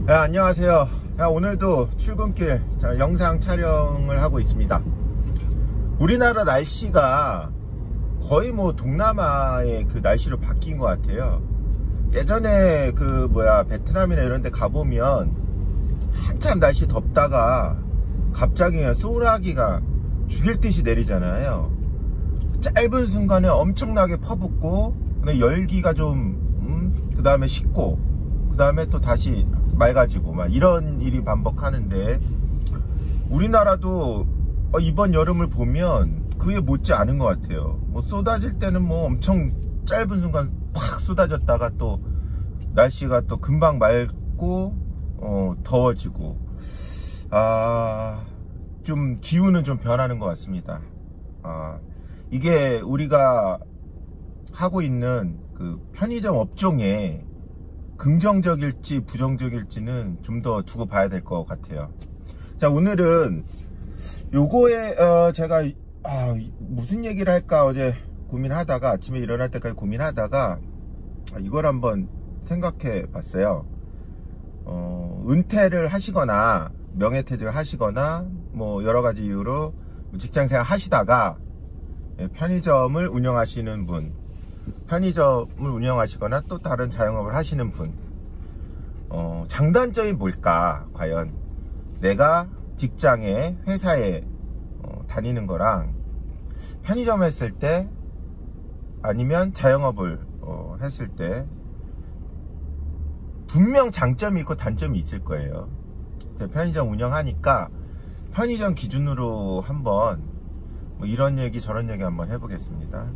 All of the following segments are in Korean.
안녕하세요. 오늘도 출근길 영상 촬영을 하고 있습니다. 우리나라 날씨가 거의 뭐 동남아의 그 날씨로 바뀐 것 같아요. 예전에 베트남이나 이런 데 가보면 한참 날씨 덥다가 갑자기 그냥 소라기가 죽일 듯이 내리잖아요. 짧은 순간에 엄청나게 퍼붓고 열기가 좀 그 다음에 식고 그 다음에 또 다시 맑아지고 막 이런 일이 반복하는데, 우리나라도 이번 여름을 보면 그에 못지 않은 것 같아요. 뭐 쏟아질 때는 뭐 엄청 짧은 순간 팍 쏟아졌다가 또 날씨가 또 금방 맑고 더워지고, 좀 기후는 좀 변하는 것 같습니다. 이게 우리가 하고 있는 그 편의점 업종에 긍정적일지 부정적일지는 좀 더 두고 봐야 될 것 같아요. 자, 오늘은 요거에 제가 무슨 얘기를 할까 어제 고민하다가, 아침에 일어날 때까지 고민하다가 이걸 한번 생각해 봤어요. 은퇴를 하시거나 명예퇴직을 하시거나 뭐 여러가지 이유로 직장생활 하시다가 편의점을 운영하시는 분, 편의점을 운영하시거나 또 다른 자영업을 하시는 분, 장단점이 뭘까? 과연 내가 직장에, 회사에 다니는 거랑 편의점 했을 때 아니면 자영업을 했을 때 분명 장점이 있고 단점이 있을 거예요. 편의점 운영하니까 편의점 기준으로 한번 뭐 이런 얘기 저런 얘기 한번 해보겠습니다.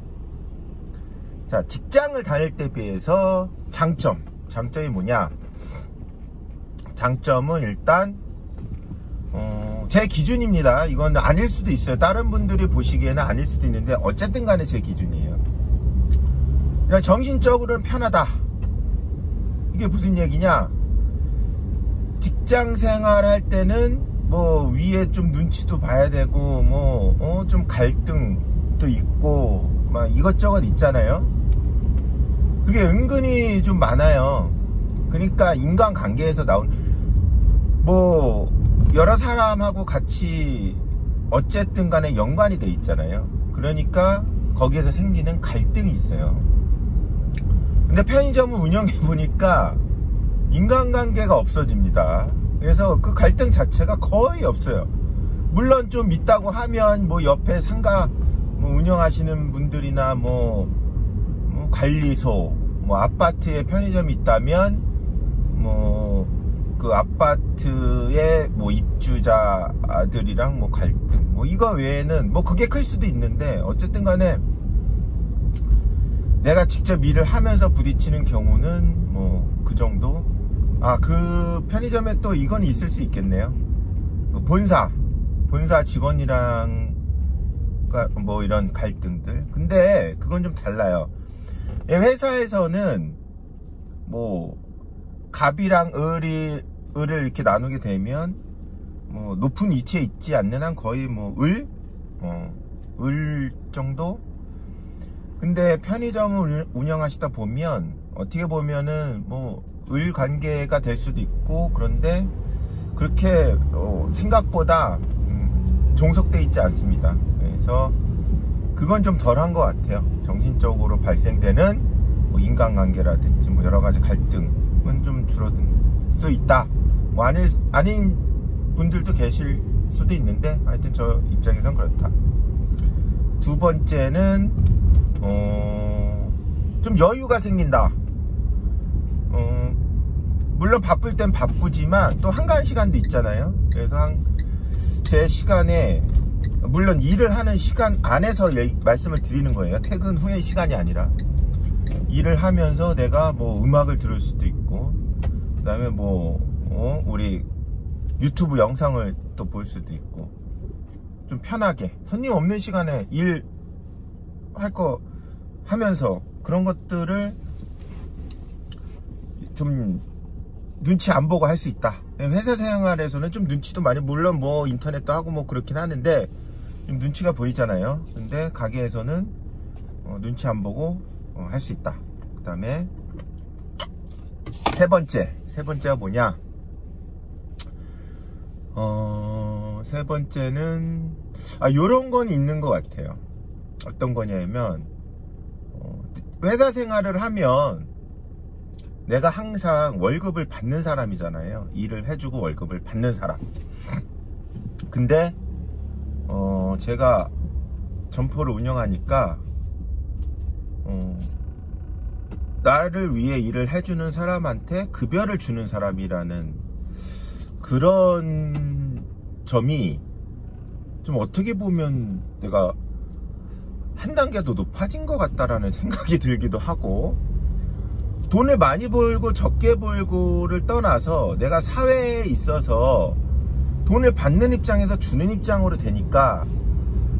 자, 직장을 다닐 때 비해서 장점이 뭐냐? 장점은 일단 제 기준입니다. 이건 아닐 수도 있어요. 다른 분들이 보시기에는 아닐 수도 있는데 어쨌든 간에 제 기준이에요. 그냥 정신적으로는 편하다. 이게 무슨 얘기냐? 직장 생활 할 때는 뭐 위에 좀 눈치도 봐야 되고 뭐 좀 갈등도 있고 막 이것저것 있잖아요. 그게 은근히 좀 많아요. 그러니까 인간관계에서 나온 뭐 여러 사람하고 같이 어쨌든 간에 연관이 돼 있잖아요. 그러니까 거기에서 생기는 갈등이 있어요. 근데 편의점을 운영해 보니까 인간관계가 없어집니다. 그래서 그 갈등 자체가 거의 없어요. 물론 좀 있다고 하면 뭐 옆에 상가 뭐 운영하시는 분들이나 뭐 관리소, 뭐 아파트에 편의점이 있다면 뭐 그 아파트의 뭐 입주자들이랑 뭐 갈등, 뭐 이거 외에는 뭐 그게 클 수도 있는데, 어쨌든 간에 내가 직접 일을 하면서 부딪히는 경우는 뭐 그 정도. 그 편의점에 또 이건 있을 수 있겠네요. 그 본사 직원이랑 뭐 이런 갈등들. 근데 그건 좀 달라요. 회사에서는 뭐 갑이랑 을을 이렇게 나누게 되면 뭐 높은 위치에 있지 않는 한 거의 뭐 을 정도. 근데 편의점을 운영하시다 보면 어떻게 보면은 뭐 을 관계가 될 수도 있고, 그런데 그렇게 생각보다 종속돼 있지 않습니다. 그래서 그건 좀 덜한 것 같아요. 정신적으로 발생되는 뭐 인간관계라든지 뭐 여러가지 갈등은 좀 줄어들 수 있다. 뭐 아닌 분들도 계실 수도 있는데, 하여튼 저 입장에선 그렇다. 두 번째는 좀 여유가 생긴다. 물론 바쁠 땐 바쁘지만 또 한가한 시간도 있잖아요. 그래서 제 시간에, 물론 일을 하는 시간 안에서 말씀을 드리는 거예요. 퇴근 후의 시간이 아니라 일을 하면서 내가 뭐 음악을 들을 수도 있고, 그 다음에 뭐 우리 유튜브 영상을 또 볼 수도 있고, 좀 편하게 손님 없는 시간에 일 할 거 하면서 그런 것들을 좀 눈치 안 보고 할 수 있다. 회사 생활에서는 좀 눈치도 많이, 물론 뭐 인터넷도 하고 뭐 그렇긴 하는데 좀 눈치가 보이잖아요. 근데 가게에서는 눈치 안 보고 할 수 있다. 그 다음에 세 번째가 뭐냐? 세 번째는 요런 건 있는 것 같아요. 어떤 거냐면 회사 생활을 하면 내가 항상 월급을 받는 사람이잖아요. 일을 해주고 월급을 받는 사람. 근데 제가 점포를 운영하니까 나를 위해 일을 해주는 사람한테 급여를 주는 사람이라는 그런 점이 좀 어떻게 보면 내가 한 단계 더 높아진 것 같다라는 생각이 들기도 하고, 돈을 많이 벌고 적게 벌고를 떠나서 내가 사회에 있어서 돈을 받는 입장에서 주는 입장으로 되니까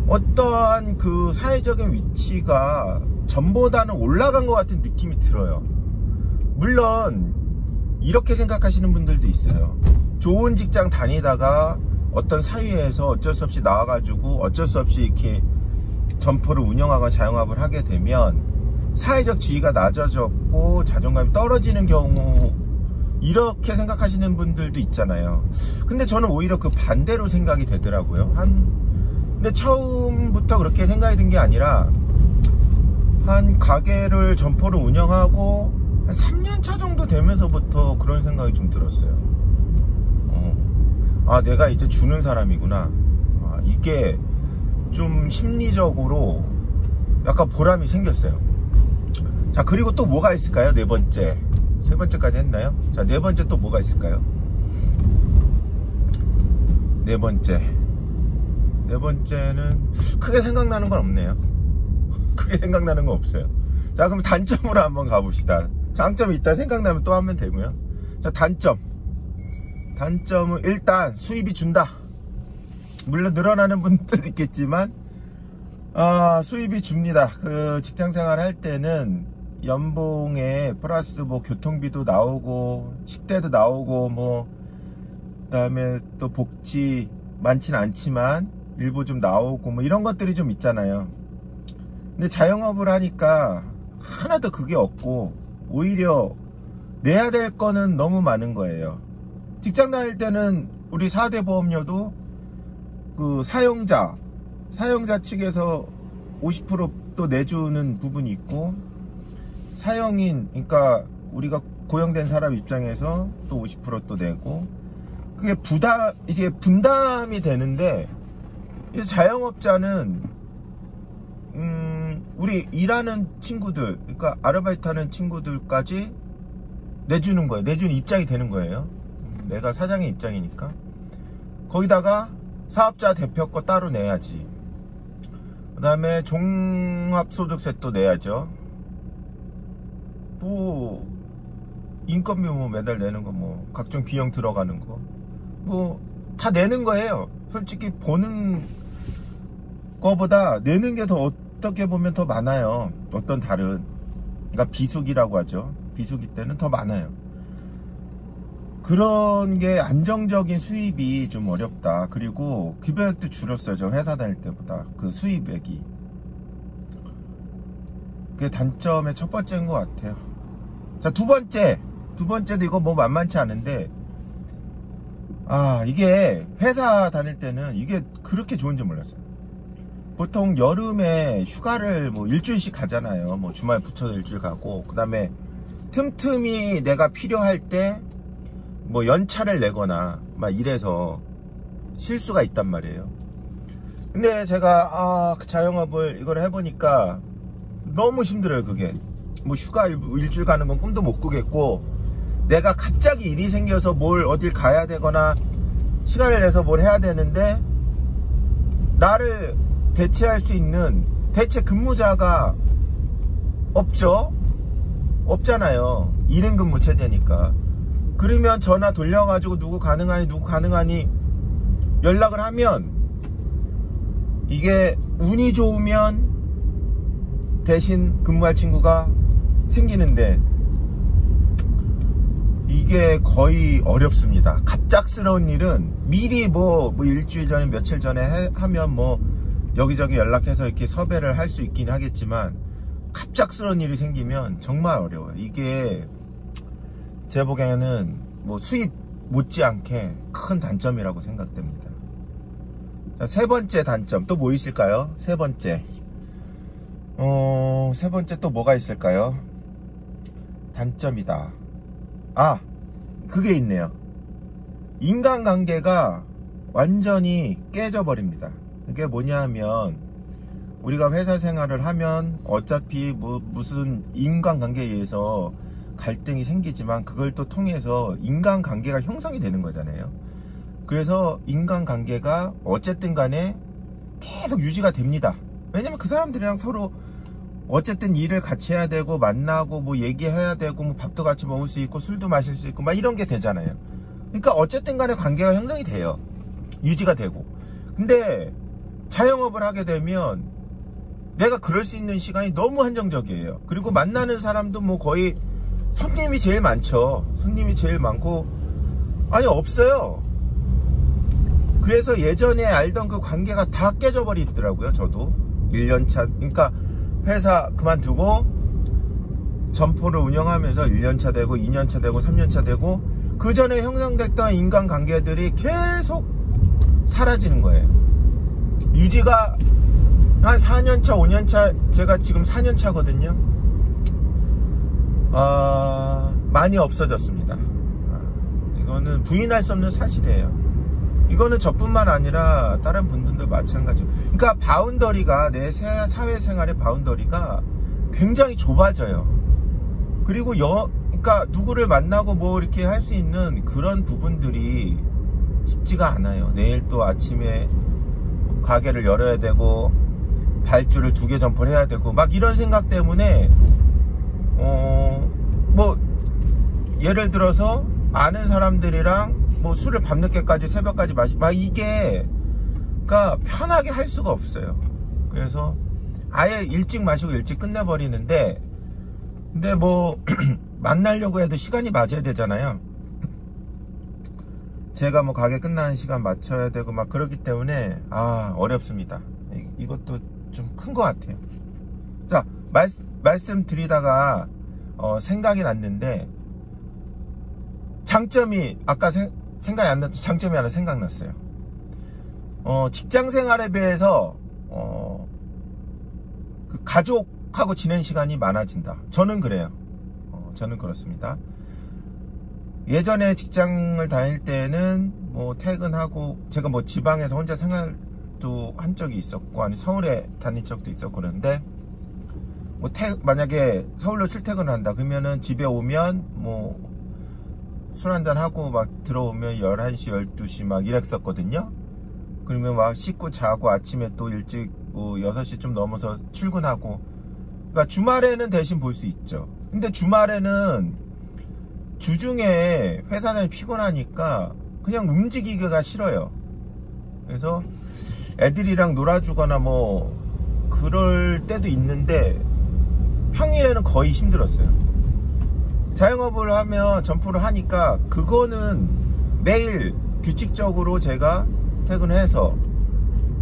어떠한 그 사회적인 위치가 전보다는 올라간 것 같은 느낌이 들어요. 물론 이렇게 생각하시는 분들도 있어요. 좋은 직장 다니다가 어떤 사회에서 어쩔 수 없이 나와가지고 어쩔 수 없이 이렇게 점포를 운영하거나 자영업을 하게 되면 사회적 지위가 낮아졌고 자존감이 떨어지는 경우, 이렇게 생각하시는 분들도 있잖아요. 근데 저는 오히려 그 반대로 생각이 되더라고요. 근데 처음부터 그렇게 생각이 든 게 아니라 한 가게를 점포를 운영하고 한 3년차 정도 되면서부터 그런 생각이 좀 들었어요. 내가 이제 주는 사람이구나. 이게 좀 심리적으로 약간 보람이 생겼어요. 자, 그리고 또 뭐가 있을까요? 네 번째. 세 번째까지 했나요? 자, 네 번째 또 뭐가 있을까요? 네 번째는 크게 생각나는 건 없네요. 크게 생각나는 건 없어요. 자, 그럼 단점으로 한번 가봅시다. 장점이 있다 생각나면 또 하면 되고요. 자, 단점은 일단 수입이 준다. 물론 늘어나는 분들도 있겠지만 수입이 줍니다. 그 직장생활 할 때는 연봉에 플러스 뭐 교통비도 나오고 식대도 나오고 뭐 그다음에 또 복지 많진 않지만 일부 좀 나오고 뭐 이런 것들이 좀 있잖아요. 근데 자영업을 하니까 하나도 그게 없고 오히려 내야 될 거는 너무 많은 거예요. 직장 다닐 때는 우리 4대 보험료도 그 사용자 측에서 50% 또 내주는 부분이 있고, 사용인, 그러니까 우리가 고용된 사람 입장에서 또 50% 또 내고, 그게 이게 분담이 되는데, 자영업자는 우리 일하는 친구들, 그러니까 아르바이트 하는 친구들까지 내주는 거예요. 내주는 입장이 되는 거예요. 내가 사장의 입장이니까. 거기다가 사업자 대표 거 따로 내야지. 그 다음에 종합소득세 또 내야죠. 뭐 인건비 뭐 매달 내는 거, 뭐 각종 비용 들어가는 거 뭐 다 내는 거예요. 솔직히 보는 거보다 내는 게 더 어떻게 보면 더 많아요. 어떤 다른, 그러니까 비수기라고 하죠. 비수기 때는 더 많아요. 그런 게 안정적인 수입이 좀 어렵다. 그리고 급여액도 줄었어요. 저 회사 다닐 때보다 그 수입액이. 그게 단점의 첫 번째인 것 같아요. 자, 두 번째도 이거 뭐 만만치 않은데, 이게 회사 다닐 때는 이게 그렇게 좋은지 몰랐어요. 보통 여름에 휴가를 뭐 일주일씩 가잖아요. 뭐 주말 붙여서 일주일 가고, 그 다음에 틈틈이 내가 필요할 때 뭐 연차를 내거나 막 이래서 쉴 수가 있단 말이에요. 근데 제가 자영업을 이걸 해보니까 너무 힘들어요. 그게 뭐 휴가 일주일 가는 건 꿈도 못 꾸겠고, 내가 갑자기 일이 생겨서 뭘 어딜 가야 되거나 시간을 내서 뭘 해야 되는데 나를 대체할 수 있는 대체 근무자가 없잖아요. 1인 근무 체제니까. 그러면 전화 돌려가지고 누구 가능하니 연락을 하면, 이게 운이 좋으면 대신 근무할 친구가 생기는데 이게 거의 어렵습니다. 갑작스러운 일은 미리 뭐 일주일 전에 며칠 전에 하면 뭐 여기저기 연락해서 이렇게 섭외를 할 수 있긴 하겠지만, 갑작스러운 일이 생기면 정말 어려워요. 이게 제 보기에는 뭐 수입 못지않게 큰 단점이라고 생각됩니다. 자, 세 번째 단점 또 뭐 있을까요? 세 번째 또 뭐가 있을까요? 단점이다. 아, 그게 있네요. 인간관계가 완전히 깨져버립니다. 그게 뭐냐 하면 우리가 회사 생활을 하면 어차피 무슨 인간관계에 의해서 갈등이 생기지만 그걸 또 통해서 인간관계가 형성이 되는 거잖아요. 그래서 인간관계가 어쨌든 간에 계속 유지가 됩니다. 왜냐면 그 사람들이랑 서로 어쨌든 일을 같이 해야 되고 만나고 뭐 얘기해야 되고 뭐 밥도 같이 먹을 수 있고 술도 마실 수 있고 막 이런 게 되잖아요. 그러니까 어쨌든 간에 관계가 형성이 돼요. 유지가 되고. 근데 자영업을 하게 되면 내가 그럴 수 있는 시간이 너무 한정적이에요. 그리고 만나는 사람도 뭐 거의 손님이 제일 많죠. 손님이 제일 많고 아니 없어요. 그래서 예전에 알던 그 관계가 다 깨져버리더라고요. 저도 1년차 그러니까 회사 그만두고 점포를 운영하면서 1년차 되고 2년차 되고 3년차 되고 그 전에 형성됐던 인간관계들이 계속 사라지는 거예요. 유지가 한 4년차 5년차 제가 지금 4년차거든요. 많이 없어졌습니다. 이거는 부인할 수 없는 사실이에요. 이거는 저뿐만 아니라 다른 분들도 마찬가지예요. 그러니까 바운더리가 내 사회생활의 바운더리가 굉장히 좁아져요. 그리고 그러니까 누구를 만나고 뭐 이렇게 할 수 있는 그런 부분들이 쉽지가 않아요. 내일 또 아침에 가게를 열어야 되고 발주를 2개 점포를 해야 되고 막 이런 생각 때문에 뭐 예를 들어서 아는 사람들이랑 뭐 술을 밤늦게까지 새벽까지 막 이게 그러니까 편하게 할 수가 없어요. 그래서 아예 일찍 마시고 일찍 끝내버리는데 근데 뭐 만나려고 해도 시간이 맞아야 되잖아요. 제가 뭐 가게 끝나는 시간 맞춰야 되고 막 그렇기 때문에 어렵습니다. 이것도 좀 큰 것 같아요. 자, 말씀드리다가 생각이 났는데 장점이 아까 생각이 안 났던 장점이 하나 생각났어요. 직장 생활에 비해서 그 가족하고 지낸 시간이 많아진다. 저는 그래요. 저는 그렇습니다. 예전에 직장을 다닐 때는 뭐 퇴근하고 제가 뭐 지방에서 혼자 생활도 한 적이 있었고 아니 서울에 다닌 적도 있었고 그런데 뭐 만약에 서울로 출퇴근을 한다 그러면은 집에 오면 뭐 술 한잔 하고 막 들어오면 11시 12시 막 이랬었거든요. 그러면 막 씻고 자고 아침에 또 일찍 뭐 6시 좀 넘어서 출근하고 그러니까 주말에는 대신 볼 수 있죠. 근데 주말에는 주중에 회사 다니 피곤하니까 그냥 움직이기가 싫어요. 그래서 애들이랑 놀아주거나 뭐 그럴 때도 있는데 평일에는 거의 힘들었어요. 자영업을 하면 점포를 하니까 그거는 매일 규칙적으로 제가 퇴근해서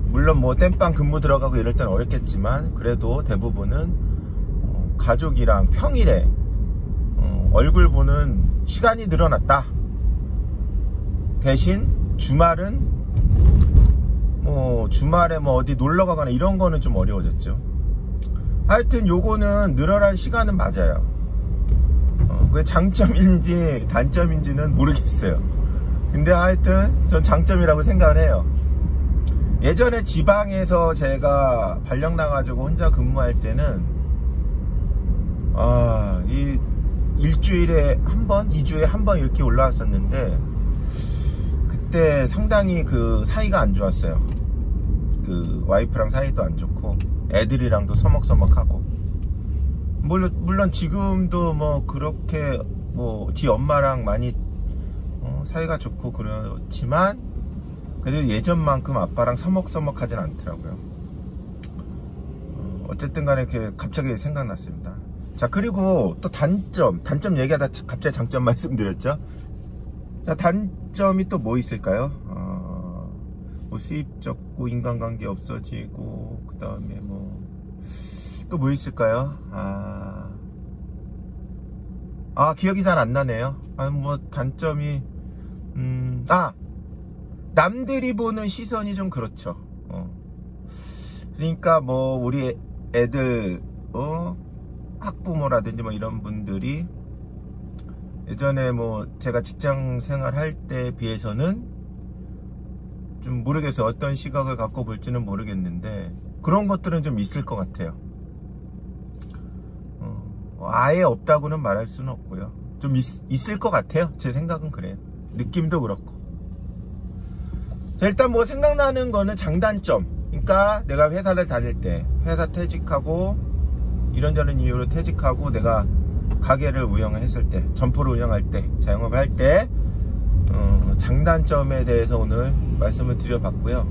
물론 뭐 땜빵 근무 들어가고 이럴 때는 어렵겠지만 그래도 대부분은 가족이랑 평일에 얼굴 보는 시간이 늘어났다. 대신 주말은 뭐 주말에 뭐 어디 놀러 가거나 이런 거는 좀 어려워졌죠. 하여튼 요거는 늘어난 시간은 맞아요. 그게 장점인지 단점인지는 모르겠어요. 근데 하여튼 전 장점이라고 생각을 해요. 예전에 지방에서 제가 발령 나가지고 혼자 근무할 때는 이 일주일에 한 번, 2주에 한 번 이렇게 올라왔었는데 그때 상당히 그 사이가 안 좋았어요. 그 와이프랑 사이도 안 좋고 애들이랑도 서먹서먹하고 물론 지금도 뭐 그렇게 뭐 지 엄마랑 많이 사이가 좋고 그렇지만 그래도 예전만큼 아빠랑 서먹서먹하진 않더라고요. 어쨌든 간에 이렇게 갑자기 생각났습니다. 자, 그리고 또 단점 얘기하다 갑자기 장점 말씀드렸죠. 자, 단점이 또 뭐 있을까요? 뭐 수입 적고 인간관계 없어지고 그 다음에 뭐 또 뭐 있을까요? 기억이 잘 안 나네요. 뭐 단점이 남들이 보는 시선이 좀 그렇죠. 그러니까 뭐 우리 애들 학부모라든지 뭐 이런 분들이 예전에 뭐 제가 직장 생활할 때에 비해서는 좀 모르겠어요. 어떤 시각을 갖고 볼지는 모르겠는데 그런 것들은 좀 있을 것 같아요. 아예 없다고는 말할 수는 없고요. 좀 있을 것 같아요. 제 생각은 그래요. 느낌도 그렇고. 자, 일단 뭐 생각나는 거는 장단점. 그러니까 내가 회사를 다닐 때 회사 퇴직하고 이런저런 이유로 퇴직하고 내가 가게를 운영했을 때, 점포를 운영할 때, 자영업을 할 때 장단점에 대해서 오늘 말씀을 드려봤고요.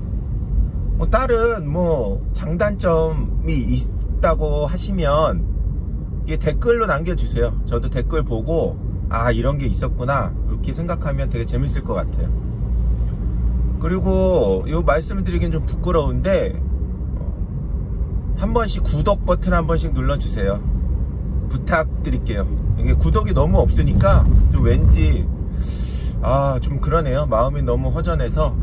뭐 다른 뭐 장단점이 있다고 하시면 이게 댓글로 남겨주세요. 저도 댓글 보고 이런 게 있었구나 이렇게 생각하면 되게 재밌을 것 같아요. 그리고 이 말씀을 드리긴 좀 부끄러운데 한 번씩 구독 버튼 한 번씩 눌러주세요. 부탁드릴게요. 이게 구독이 너무 없으니까 좀 왠지 좀 그러네요. 마음이 너무 허전해서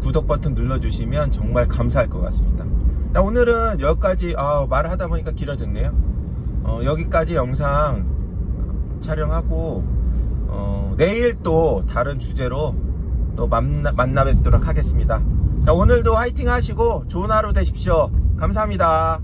구독 버튼 눌러주시면 정말 감사할 것 같습니다. 오늘은 여기까지 말하다 보니까 길어졌네요. 여기까지 영상 촬영하고 내일 또 다른 주제로 또 만나 뵙도록 하겠습니다. 자, 오늘도 화이팅 하시고 좋은 하루 되십시오. 감사합니다.